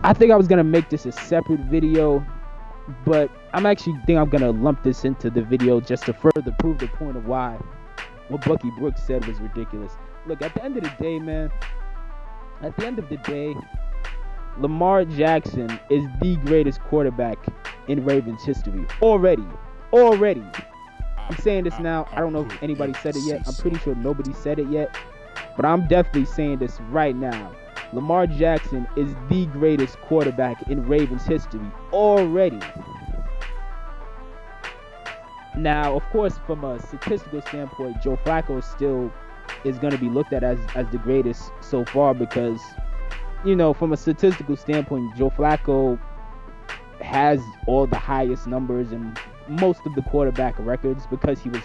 I think I was gonna make this a separate video, but I'm gonna lump this into the video just to further prove the point of why what Bucky Brooks said was ridiculous. Look, at the end of the day, man, Lamar Jackson is the greatest quarterback in Ravens history. Already. I'm saying this now. I don't know if anybody said it yet. I'm pretty sure nobody said it yet. But I'm definitely saying this right now. Lamar Jackson is the greatest quarterback in Ravens history already. Now, of course, from a statistical standpoint, Joe Flacco still is going to be looked at as the greatest so far because, from a statistical standpoint, Joe Flacco has all the highest numbers and most of the quarterback records because he was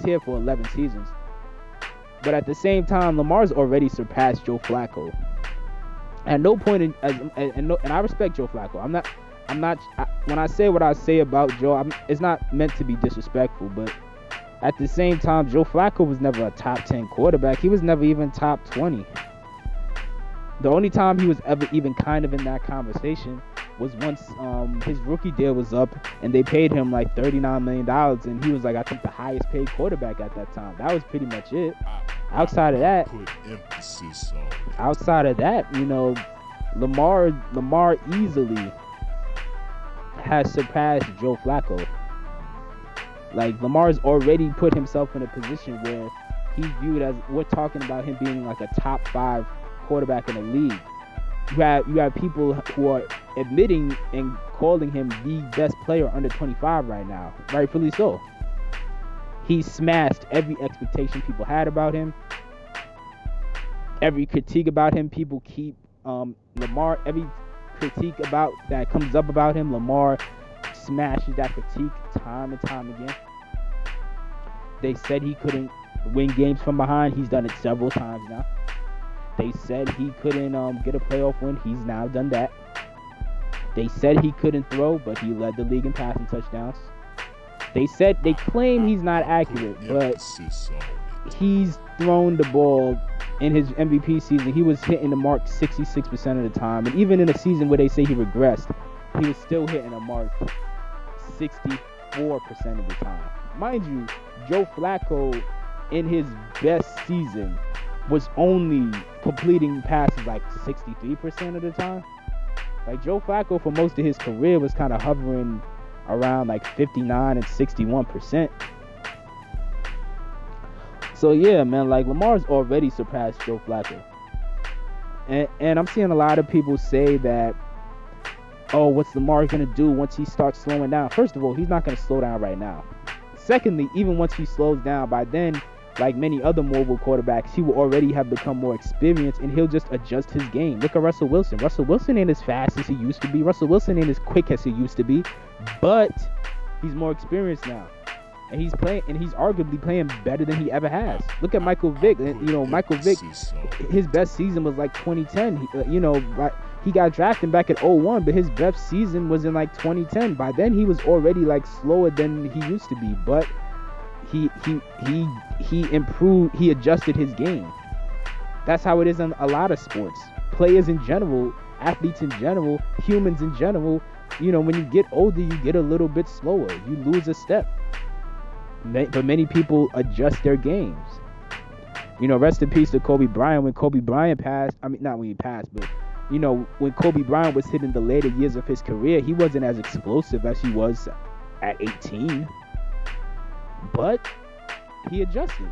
here for 11 seasons. But at the same time, Lamar's already surpassed Joe Flacco. At no point and I respect Joe Flacco. When I say what I say about Joe, it's not meant to be disrespectful, but at the same time, Joe Flacco was never a top 10 quarterback. He was never even top 20. The only time he was ever even kind of in that conversation was once his rookie deal was up and they paid him like $39 million, and he was like, I think, the highest paid quarterback at that time. That was pretty much it. Outside of that, Lamar easily has surpassed Joe Flacco. Like, Lamar's already put himself in a position where he's viewed as, we're talking about him being like a top 5 quarterback in the league. You have people who are admitting and calling him the best player under 25 right now. Rightfully so. He smashed every expectation people had about him. Every critique about him, people keep Lamar. Every critique about that comes up about him, Lamar smashes that critique time and time again. They said he couldn't win games from behind. He's done it several times now. They said he couldn't get a playoff win. He's now done that. They said he couldn't throw, but he led the league in passing touchdowns. They claim he's not accurate, but he's thrown the ball in his MVP season. He was hitting the mark 66% of the time. And even in a season where they say he regressed, he was still hitting a mark 64% of the time. Mind you, Joe Flacco in his best season was only completing passes like 63% of the time. Like, Joe Flacco for most of his career was kind of hovering around like 59 and 61%. So yeah, man, like, Lamar's already surpassed Joe Flacco. And I'm seeing a lot of people say that, oh, what's Lamar gonna do once he starts slowing down? First of all, he's not gonna slow down right now. Secondly, even once he slows down, by then, like many other mobile quarterbacks, he will already have become more experienced and he'll just adjust his game. Look at Russell Wilson. Russell Wilson ain't as fast as he used to be. Russell Wilson ain't as quick as he used to be, but he's more experienced now. And he's arguably playing better than he ever has. Look at Michael Vick. Michael Vick, his best season was like 2010. He got drafted back at 01, but his best season was in like 2010. By then, he was already like slower than he used to be, but he improved. He adjusted his game. That's how it is in a lot of sports. Players in general, athletes in general, humans in general. When you get older, you get a little bit slower. You lose a step. But many people adjust their games. Rest in peace to Kobe Bryant. When Kobe Bryant passed, not when he passed, but when Kobe Bryant was hitting the later years of his career, he wasn't as explosive as he was at 18. But he adjusted.